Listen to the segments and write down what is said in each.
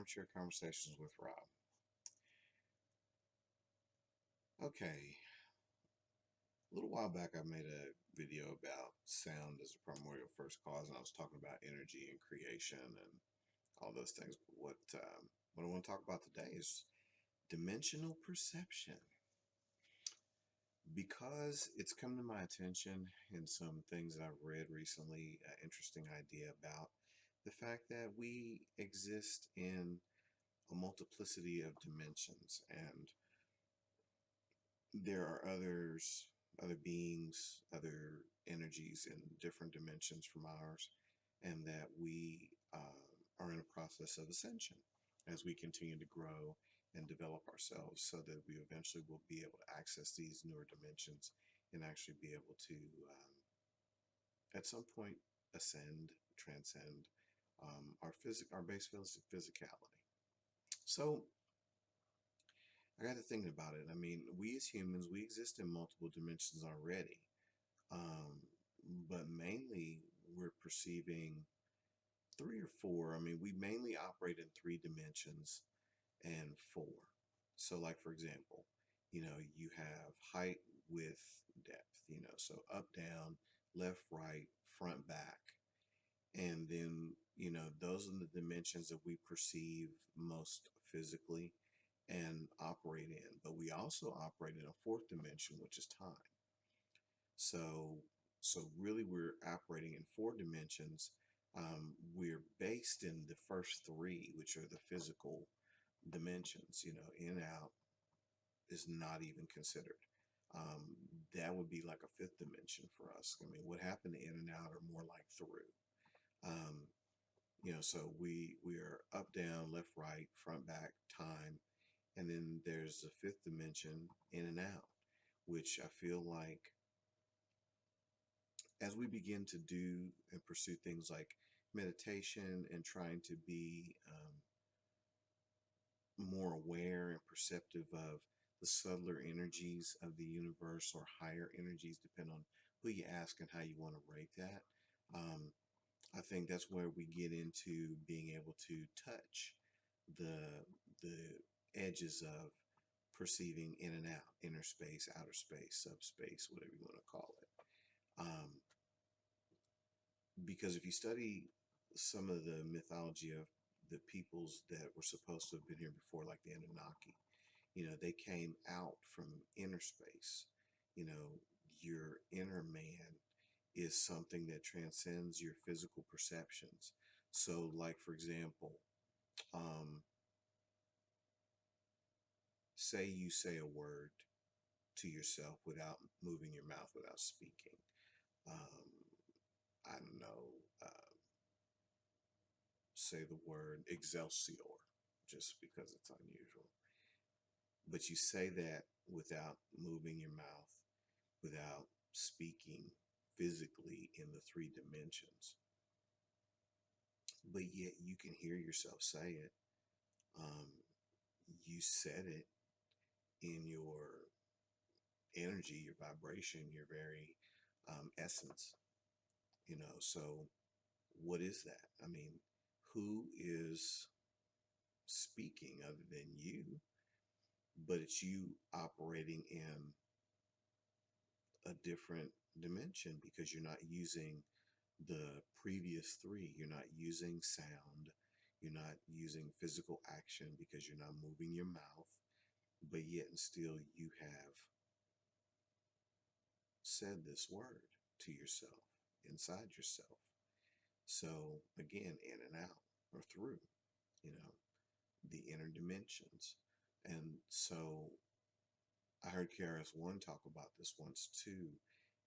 Armchair Conversations with Rob. Okay, a little while back I made a video about sound as a primordial first cause, and I was talking about energy and creation and all those things. But what I want to talk about today is dimensional perception, because it's come to my attention in some things that I've read recently, an interesting idea about the fact that we exist in a multiplicity of dimensions, and there are other beings, other energies in different dimensions from ours, and that we are in a process of ascension as we continue to grow and develop ourselves so that we eventually will be able to access these newer dimensions and actually be able to, at some point, ascend, transcend our base physicality. So I got to thinking about it. I mean, we as humans, we exist in multiple dimensions already. Um, but mainly we're perceiving three or four. I mean, we mainly operate in three dimensions and four. So, like for example, you have height, width, depth, so up, down, left, right, front, back. And then, those are the dimensions that we perceive most physically and operate in. But we also operate in a fourth dimension, which is time. So, so really, we're operating in four dimensions. We're based in the first three, which are the physical dimensions. In and out is not even considered. That would be like a fifth dimension for us. I mean, what happened to in and out are more like through. Um, so we are up, down, left, right, front, back, time, and then there's the fifth dimension, in and out, which I feel like as we begin to do and pursue things like meditation and trying to be more aware and perceptive of the subtler energies of the universe or higher energies, depending on who you ask and how you want to rate that. Um, I think that's where we get into being able to touch the the edges of perceiving in and out, inner space, outer space, subspace, whatever you want to call it. Because if you study some of the mythology of the peoples that were supposed to have been here before, like the Anunnaki, they came out from inner space. You know, your inner man is something that transcends your physical perceptions. So, like for example, um, say you say a word to yourself without moving your mouth, without speaking. Um, I don't know. Say the word Excelsior just because it's unusual. But you say that without moving your mouth, without speaking physically in the three dimensions. But yet you can hear yourself say it. Um, you said it in your energy, your vibration, your very essence. So what is that? I mean, who is speaking other than you? But it's you operating in a different dimension because you're not using the previous three. You're not using sound. You're not using physical action because you're not moving your mouth, but yet and still you have said this word to yourself, inside yourself. So again, in and out or through, you know, the inner dimensions. And so I heard KRS-One talk about this once too.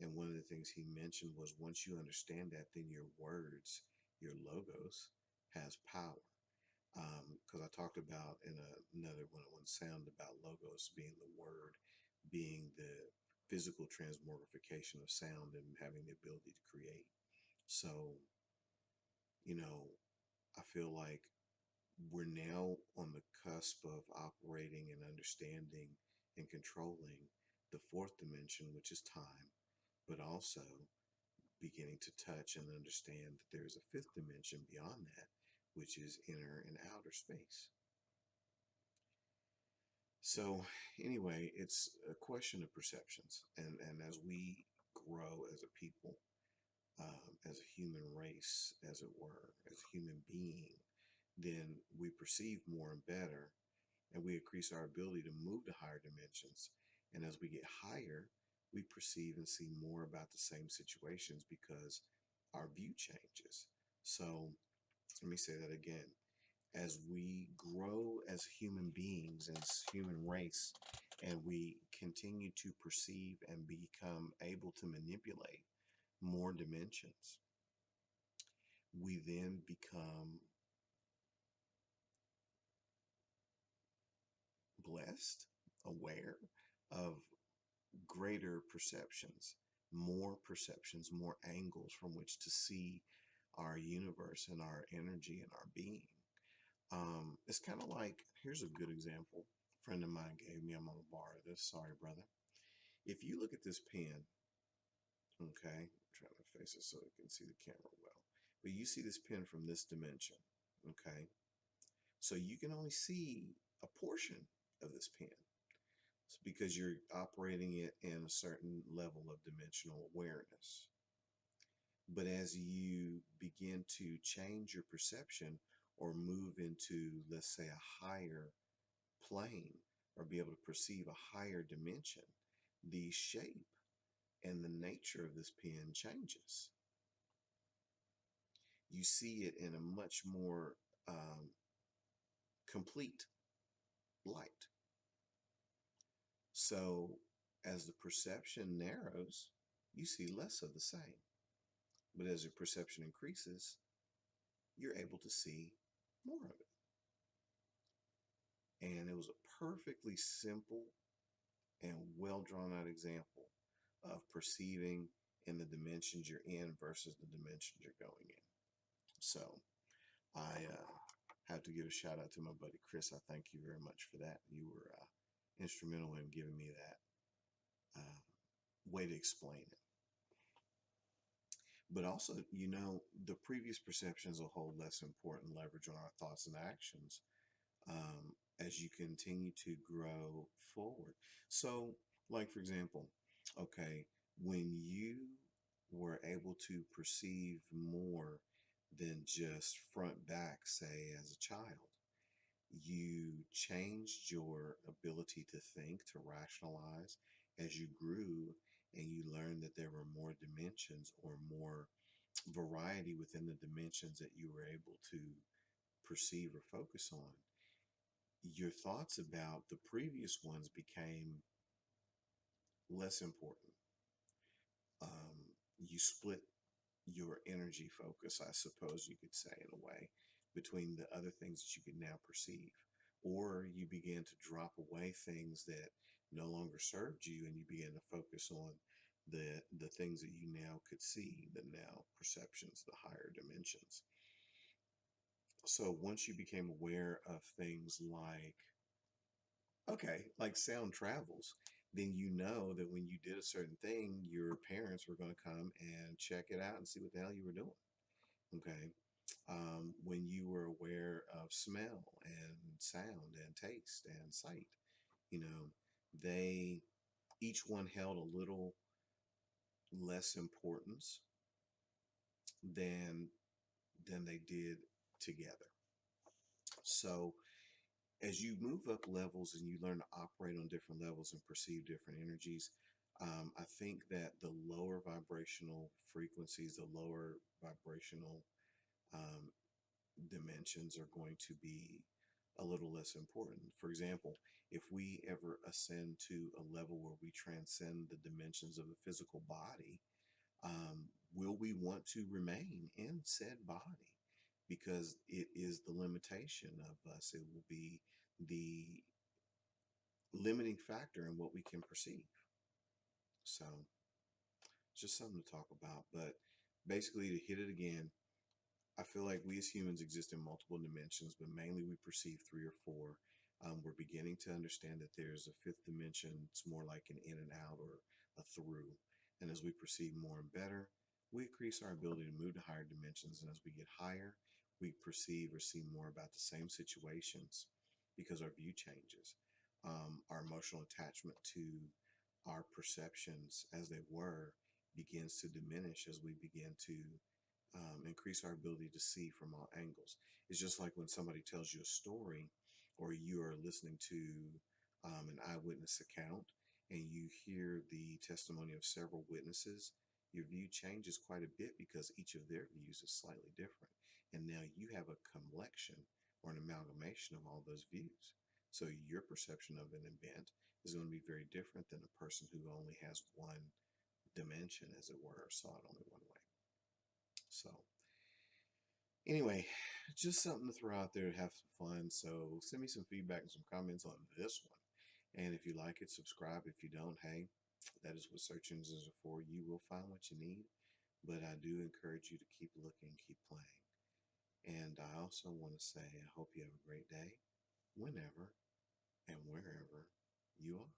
And one of the things he mentioned was once you understand that, then your words, your logos, has power. Because I talked about in another one-on-one sound about logos being the word, being the physical transmogrification of sound and having the ability to create. So, you know, I feel like we're now on the cusp of operating and understanding and controlling the fourth dimension, which is time, but also beginning to touch and understand that there's a fifth dimension beyond that, which is inner and outer space. So, anyway, it's a question of perceptions. And as we grow as a people, as a human race, as it were, as a human being, then we perceive more and better, and we increase our ability to move to higher dimensions. And as we get higher, we perceive and see more about the same situations because our view changes. So, let me say that again. As we grow as human beings, as human race, and we continue to perceive and become able to manipulate more dimensions, we then become blessed, aware of greater perceptions, more angles from which to see our universe and our energy and our being. It's kind of like, here's a good example. A friend of mine gave me, I'm going to borrow this. Sorry, brother. If you look at this pen, okay, I'm trying to face it so you can see the camera well. But you see this pen from this dimension, okay? So you can only see a portion of this pen. It's because you're operating it in a certain level of dimensional awareness. But as you begin to change your perception or move into, let's say, a higher plane or be able to perceive a higher dimension, the shape and the nature of this pen changes. You see it in a much more complete light. So as the perception narrows, you see less of the same. But as your perception increases, you're able to see more of it. And it was a perfectly simple and well drawn out example of perceiving in the dimensions you're in versus the dimensions you're going in. So I have to give a shout out to my buddy Chris. I thank you very much for that. You were instrumental in giving me that way to explain it. But also, the previous perceptions will hold less important leverage on our thoughts and actions as you continue to grow forward. So, like, for example, okay, when you were able to perceive more than just front back, say, as a child, you changed your ability to think, to rationalize as you grew, and you learned that there were more dimensions or more variety within the dimensions that you were able to perceive or focus on. Your thoughts about the previous ones became less important. You split your energy focus, I suppose you could say, in a way, between the other things that you could now perceive. Or you began to drop away things that no longer served you, and you began to focus on the things that you now could see, the now perceptions, the higher dimensions. So once you became aware of things like, okay, like sound travels, then you know that when you did a certain thing, your parents were going to come and check it out and see what the hell you were doing. Okay. When you were aware of smell and sound and taste and sight, they each one held a little less importance than they did together. So as you move up levels and you learn to operate on different levels and perceive different energies, I think that the lower vibrational frequencies, the lower vibrational um, dimensions are going to be a little less important. For example, if we ever ascend to a level where we transcend the dimensions of the physical body, will we want to remain in said body? Because it is the limitation of us. It will be the limiting factor in what we can perceive. So, just something to talk about. But basically, to hit it again, I feel like we as humans exist in multiple dimensions, but mainly we perceive three or four. We're beginning to understand that there's a fifth dimension. It's more like an in and out or a through. And as we perceive more and better, we increase our ability to move to higher dimensions. And as we get higher, we perceive or see more about the same situations because our view changes. Our emotional attachment to our perceptions as they were begins to diminish as we begin to increase our ability to see from all angles. It's just like when somebody tells you a story or you are listening to an eyewitness account and you hear the testimony of several witnesses, your view changes quite a bit because each of their views is slightly different. And now you have a collection or an amalgamation of all those views. So your perception of an event is going to be very different than a person who only has one dimension, as it were, or saw it only one way. So anyway, just something to throw out there to have some fun. So send me some feedback and some comments on this one. And if you like it, subscribe. If you don't, hey, that is what search engines are for. You will find what you need. But I do encourage you to keep looking, keep playing. And I also want to say, I hope you have a great day whenever and wherever you are.